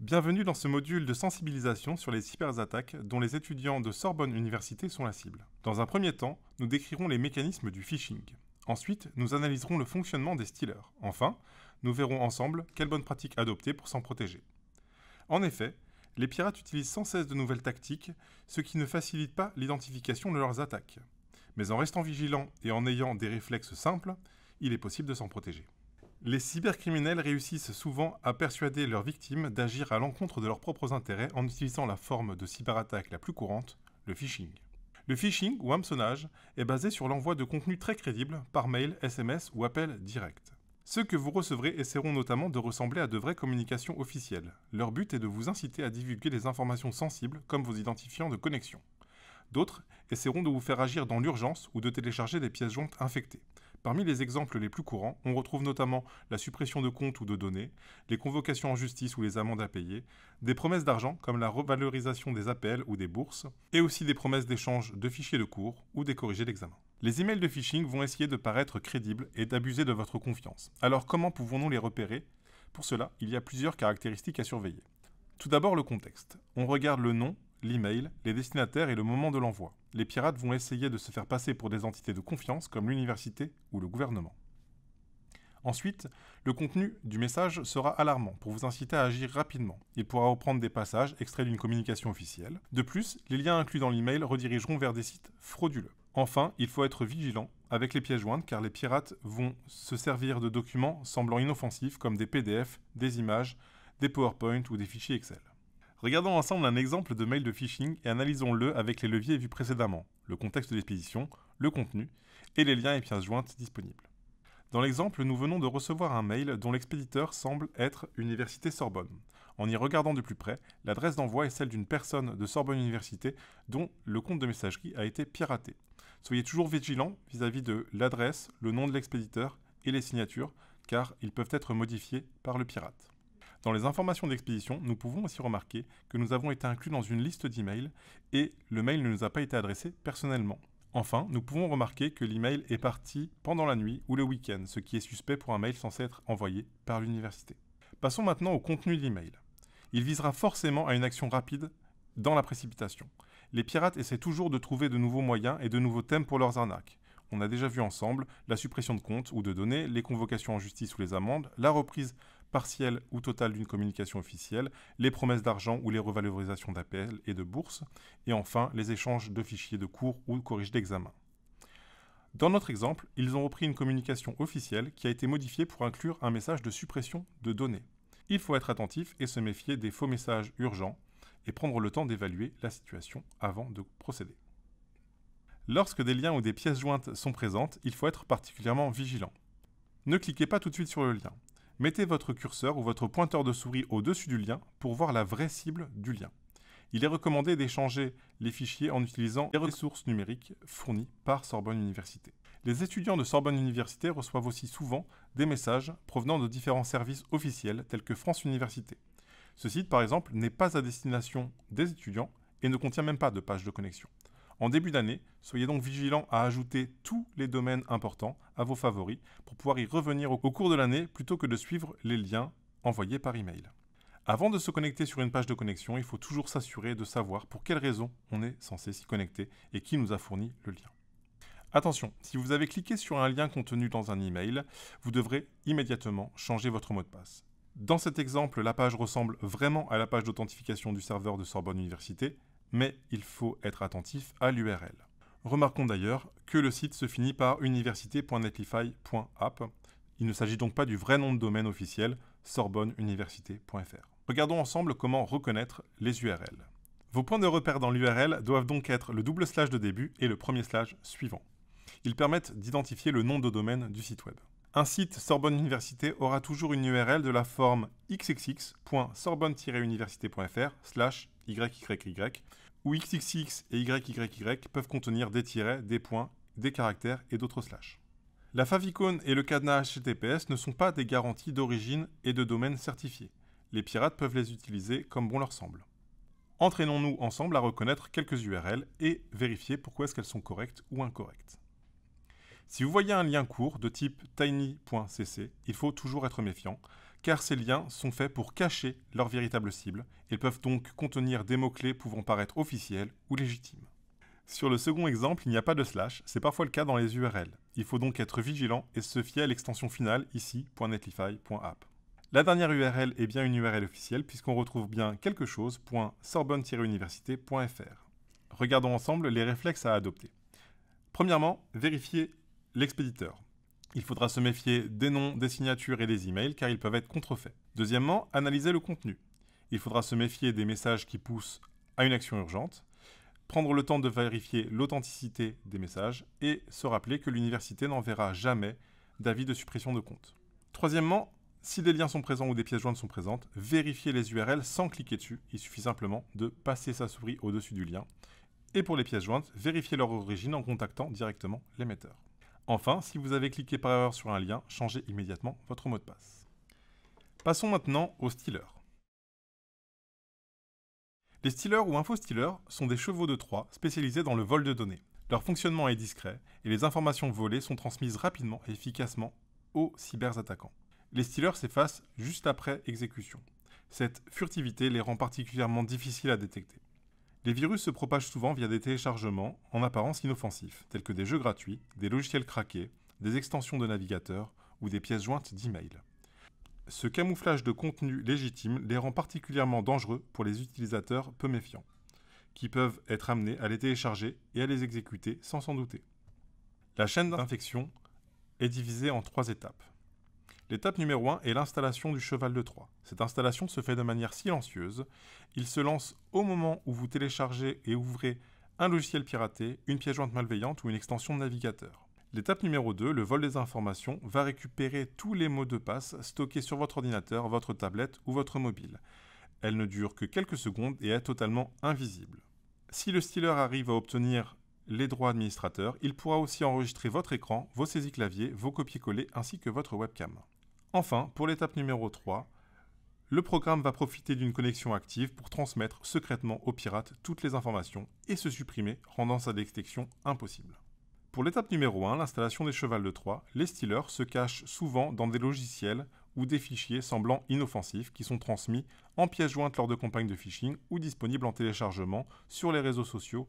Bienvenue dans ce module de sensibilisation sur les cyberattaques dont les étudiants de Sorbonne Université sont la cible. Dans un premier temps, nous décrirons les mécanismes du phishing. Ensuite, nous analyserons le fonctionnement des stealers. Enfin, nous verrons ensemble quelles bonnes pratiques adopter pour s'en protéger. En effet, les pirates utilisent sans cesse de nouvelles tactiques, ce qui ne facilite pas l'identification de leurs attaques. Mais en restant vigilants et en ayant des réflexes simples, il est possible de s'en protéger. Les cybercriminels réussissent souvent à persuader leurs victimes d'agir à l'encontre de leurs propres intérêts en utilisant la forme de cyberattaque la plus courante, le phishing. Le phishing, ou hameçonnage, est basé sur l'envoi de contenus très crédibles par mail, SMS ou appel direct. Ceux que vous recevrez essaieront notamment de ressembler à de vraies communications officielles. Leur but est de vous inciter à divulguer des informations sensibles comme vos identifiants de connexion. D'autres essaieront de vous faire agir dans l'urgence ou de télécharger des pièces jointes infectées. Parmi les exemples les plus courants, on retrouve notamment la suppression de comptes ou de données, les convocations en justice ou les amendes à payer, des promesses d'argent comme la revalorisation des APL ou des bourses, et aussi des promesses d'échange de fichiers de cours ou des corrigés d'examen. Les emails de phishing vont essayer de paraître crédibles et d'abuser de votre confiance. Alors comment pouvons-nous les repérer? Pour cela, il y a plusieurs caractéristiques à surveiller. Tout d'abord le contexte. On regarde le nom, l'email, les destinataires et le moment de l'envoi. Les pirates vont essayer de se faire passer pour des entités de confiance comme l'université ou le gouvernement. Ensuite, le contenu du message sera alarmant pour vous inciter à agir rapidement. Il pourra reprendre des passages extraits d'une communication officielle. De plus, les liens inclus dans l'email redirigeront vers des sites frauduleux. Enfin, il faut être vigilant avec les pièces jointes car les pirates vont se servir de documents semblant inoffensifs comme des PDF, des images, des PowerPoint ou des fichiers Excel. Regardons ensemble un exemple de mail de phishing et analysons-le avec les leviers vus précédemment, le contexte d'expédition, le contenu et les liens et pièces jointes disponibles. Dans l'exemple, nous venons de recevoir un mail dont l'expéditeur semble être Université Sorbonne. En y regardant de plus près, l'adresse d'envoi est celle d'une personne de Sorbonne Université dont le compte de messagerie a été piraté. Soyez toujours vigilants vis-à-vis de l'adresse, le nom de l'expéditeur et les signatures, car ils peuvent être modifiés par le pirate. Dans les informations d'expédition, nous pouvons aussi remarquer que nous avons été inclus dans une liste d'emails et le mail ne nous a pas été adressé personnellement. Enfin, nous pouvons remarquer que l'email est parti pendant la nuit ou le week-end, ce qui est suspect pour un mail censé être envoyé par l'université. Passons maintenant au contenu de l'email. Il visera forcément à une action rapide dans la précipitation. Les pirates essaient toujours de trouver de nouveaux moyens et de nouveaux thèmes pour leurs arnaques. On a déjà vu ensemble la suppression de comptes ou de données, les convocations en justice ou les amendes, la reprise partielle ou totale d'une communication officielle, les promesses d'argent ou les revalorisations d'APL et de bourses, et enfin les échanges de fichiers de cours ou de corriges d'examen. Dans notre exemple, ils ont repris une communication officielle qui a été modifiée pour inclure un message de suppression de données. Il faut être attentif et se méfier des faux messages urgents et prendre le temps d'évaluer la situation avant de procéder. Lorsque des liens ou des pièces jointes sont présentes, il faut être particulièrement vigilant. Ne cliquez pas tout de suite sur le lien. Mettez votre curseur ou votre pointeur de souris au-dessus du lien pour voir la vraie cible du lien. Il est recommandé d'échanger les fichiers en utilisant les ressources numériques fournies par Sorbonne Université. Les étudiants de Sorbonne Université reçoivent aussi souvent des messages provenant de différents services officiels tels que France Université. Ce site, par exemple, n'est pas à destination des étudiants et ne contient même pas de page de connexion. En début d'année, soyez donc vigilants à ajouter tous les domaines importants à vos favoris pour pouvoir y revenir au cours de l'année plutôt que de suivre les liens envoyés par email. Avant de se connecter sur une page de connexion, il faut toujours s'assurer de savoir pour quelles raisons on est censé s'y connecter et qui nous a fourni le lien. Attention, si vous avez cliqué sur un lien contenu dans un email, vous devrez immédiatement changer votre mot de passe. Dans cet exemple, la page ressemble vraiment à la page d'authentification du serveur de Sorbonne Université, mais il faut être attentif à l'URL. Remarquons d'ailleurs que le site se finit par université.netlify.app. Il ne s'agit donc pas du vrai nom de domaine officiel sorbonneuniversité.fr. Regardons ensemble comment reconnaître les URL. Vos points de repère dans l'URL doivent donc être le double slash de début et le premier slash suivant. Ils permettent d'identifier le nom de domaine du site web. Un site Sorbonne Université aura toujours une URL de la forme xxx.sorbonne-université.fr/YYY où XXX et YYY peuvent contenir des tirets, des points, des caractères et d'autres slashs. La favicon et le cadenas HTTPS ne sont pas des garanties d'origine et de domaine certifiés. Les pirates peuvent les utiliser comme bon leur semble. Entraînons-nous ensemble à reconnaître quelques URL et vérifier pourquoi est-ce qu'elles sont correctes ou incorrectes. Si vous voyez un lien court de type tiny.cc, il faut toujours être méfiant, car ces liens sont faits pour cacher leur véritable cible et peuvent donc contenir des mots-clés pouvant paraître officiels ou légitimes. Sur le second exemple, il n'y a pas de slash, c'est parfois le cas dans les URL. Il faut donc être vigilant et se fier à l'extension finale, ici .netlify.app. La dernière URL est bien une URL officielle puisqu'on retrouve bien quelque chose .sorbonne-université.fr. Regardons ensemble les réflexes à adopter. Premièrement, vérifiez l'expéditeur. Il faudra se méfier des noms, des signatures et des emails car ils peuvent être contrefaits. Deuxièmement, analysez le contenu. Il faudra se méfier des messages qui poussent à une action urgente, prendre le temps de vérifier l'authenticité des messages et se rappeler que l'université n'enverra jamais d'avis de suppression de compte. Troisièmement, si des liens sont présents ou des pièces jointes sont présentes, vérifiez les URL sans cliquer dessus. Il suffit simplement de passer sa souris au-dessus du lien. Et pour les pièces jointes, vérifiez leur origine en contactant directement l'émetteur. Enfin, si vous avez cliqué par erreur sur un lien, changez immédiatement votre mot de passe. Passons maintenant aux stealers. Les stealers ou infostealers sont des chevaux de Troie spécialisés dans le vol de données. Leur fonctionnement est discret et les informations volées sont transmises rapidement et efficacement aux cyberattaquants. Les stealers s'effacent juste après exécution. Cette furtivité les rend particulièrement difficiles à détecter. Les virus se propagent souvent via des téléchargements en apparence inoffensifs, tels que des jeux gratuits, des logiciels craqués, des extensions de navigateurs ou des pièces jointes d'email. Ce camouflage de contenu légitime les rend particulièrement dangereux pour les utilisateurs peu méfiants, qui peuvent être amenés à les télécharger et à les exécuter sans s'en douter. La chaîne d'infection est divisée en 3 étapes. L'étape numéro 1 est l'installation du cheval de Troie. Cette installation se fait de manière silencieuse. Il se lance au moment où vous téléchargez et ouvrez un logiciel piraté, une pièce jointe malveillante ou une extension de navigateur. L'étape numéro 2, le vol des informations, va récupérer tous les mots de passe stockés sur votre ordinateur, votre tablette ou votre mobile. Elle ne dure que quelques secondes et est totalement invisible. Si le stealer arrive à obtenir les droits administrateurs, il pourra aussi enregistrer votre écran, vos saisies clavier, vos copier-coller ainsi que votre webcam. Enfin, pour l'étape numéro 3, le programme va profiter d'une connexion active pour transmettre secrètement aux pirates toutes les informations et se supprimer, rendant sa détection impossible. Pour l'étape numéro 1, l'installation des chevals de Troie, les stealers se cachent souvent dans des logiciels ou des fichiers semblant inoffensifs qui sont transmis en pièces jointes lors de campagnes de phishing ou disponibles en téléchargement sur les réseaux sociaux,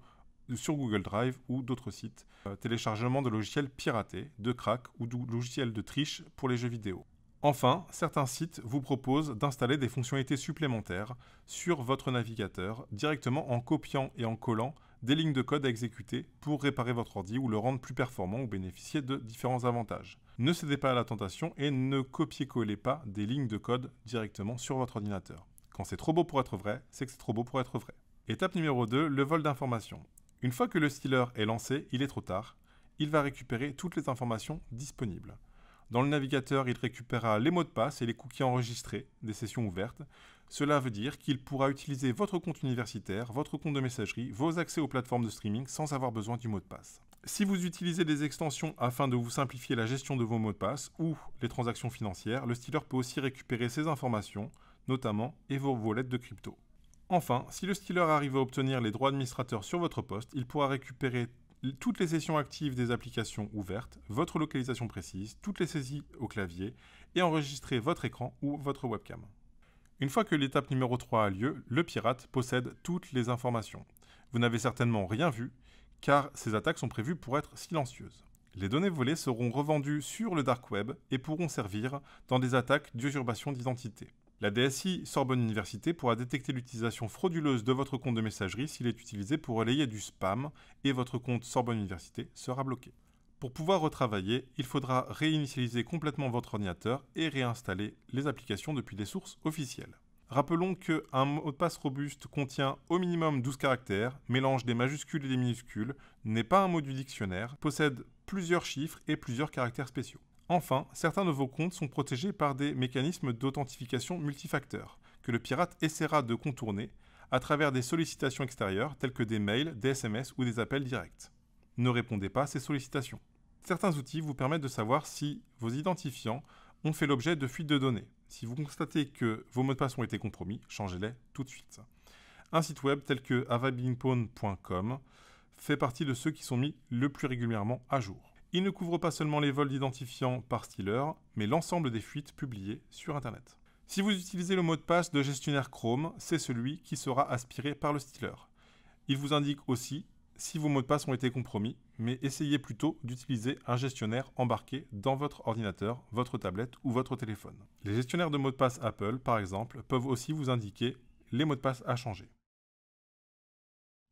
sur Google Drive ou d'autres sites. Téléchargement de logiciels piratés, de crack ou de logiciels de triche pour les jeux vidéo. Enfin, certains sites vous proposent d'installer des fonctionnalités supplémentaires sur votre navigateur directement en copiant et en collant des lignes de code à exécuter pour réparer votre ordi ou le rendre plus performant ou bénéficier de différents avantages. Ne cédez pas à la tentation et ne copiez-collez pas des lignes de code directement sur votre ordinateur. Quand c'est trop beau pour être vrai, c'est que c'est trop beau pour être vrai. Étape numéro 2, le vol d'informations. Une fois que le stealer est lancé, il est trop tard. Il va récupérer toutes les informations disponibles. Dans le navigateur, il récupérera les mots de passe et les cookies enregistrés des sessions ouvertes. Cela veut dire qu'il pourra utiliser votre compte universitaire, votre compte de messagerie, vos accès aux plateformes de streaming sans avoir besoin du mot de passe. Si vous utilisez des extensions afin de vous simplifier la gestion de vos mots de passe ou les transactions financières, le stealer peut aussi récupérer ces informations, notamment et vos wallets de crypto. Enfin, si le stealer arrive à obtenir les droits administrateurs sur votre poste, il pourra récupérer toutes les sessions actives des applications ouvertes, votre localisation précise, toutes les saisies au clavier et enregistrer votre écran ou votre webcam. Une fois que l'étape numéro 3 a lieu, le pirate possède toutes les informations. Vous n'avez certainement rien vu, car ces attaques sont prévues pour être silencieuses. Les données volées seront revendues sur le dark web et pourront servir dans des attaques d'usurpation d'identité. La DSI Sorbonne Université pourra détecter l'utilisation frauduleuse de votre compte de messagerie s'il est utilisé pour relayer du spam et votre compte Sorbonne Université sera bloqué. Pour pouvoir retravailler, il faudra réinitialiser complètement votre ordinateur et réinstaller les applications depuis des sources officielles. Rappelons qu'un mot de passe robuste contient au minimum 12 caractères, mélange des majuscules et des minuscules, n'est pas un mot du dictionnaire, possède plusieurs chiffres et plusieurs caractères spéciaux. Enfin, certains de vos comptes sont protégés par des mécanismes d'authentification multifacteurs que le pirate essaiera de contourner à travers des sollicitations extérieures telles que des mails, des SMS ou des appels directs. Ne répondez pas à ces sollicitations. Certains outils vous permettent de savoir si vos identifiants ont fait l'objet de fuites de données. Si vous constatez que vos mots de passe ont été compromis, changez-les tout de suite. Un site web tel que avabinkpawn.com fait partie de ceux qui sont mis le plus régulièrement à jour. Il ne couvre pas seulement les vols d'identifiants par stealer, mais l'ensemble des fuites publiées sur Internet. Si vous utilisez le mot de passe de gestionnaire Chrome, c'est celui qui sera aspiré par le stealer. Il vous indique aussi si vos mots de passe ont été compromis, mais essayez plutôt d'utiliser un gestionnaire embarqué dans votre ordinateur, votre tablette ou votre téléphone. Les gestionnaires de mots de passe Apple, par exemple, peuvent aussi vous indiquer les mots de passe à changer.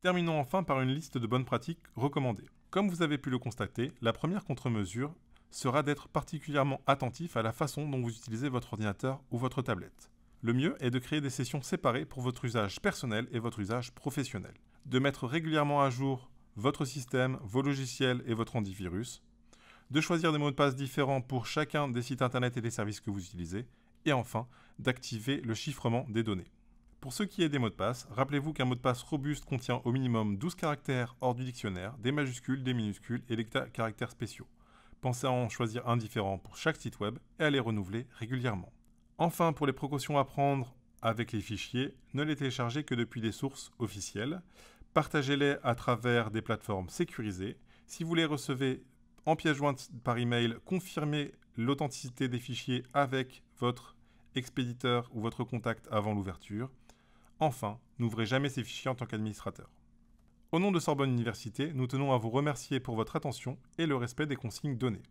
Terminons enfin par une liste de bonnes pratiques recommandées. Comme vous avez pu le constater, la première contre-mesure sera d'être particulièrement attentif à la façon dont vous utilisez votre ordinateur ou votre tablette. Le mieux est de créer des sessions séparées pour votre usage personnel et votre usage professionnel. De mettre régulièrement à jour votre système, vos logiciels et votre antivirus. De choisir des mots de passe différents pour chacun des sites internet et des services que vous utilisez. Et enfin, d'activer le chiffrement des données. Pour ce qui est des mots de passe, rappelez-vous qu'un mot de passe robuste contient au minimum 12 caractères hors du dictionnaire, des majuscules, des minuscules et des caractères spéciaux. Pensez à en choisir un différent pour chaque site web et à les renouveler régulièrement. Enfin, pour les précautions à prendre avec les fichiers, ne les téléchargez que depuis des sources officielles. Partagez-les à travers des plateformes sécurisées. Si vous les recevez en pièce jointe par email, confirmez l'authenticité des fichiers avec votre expéditeur ou votre contact avant l'ouverture. Enfin, n'ouvrez jamais ces fichiers en tant qu'administrateur. Au nom de Sorbonne Université, nous tenons à vous remercier pour votre attention et le respect des consignes données.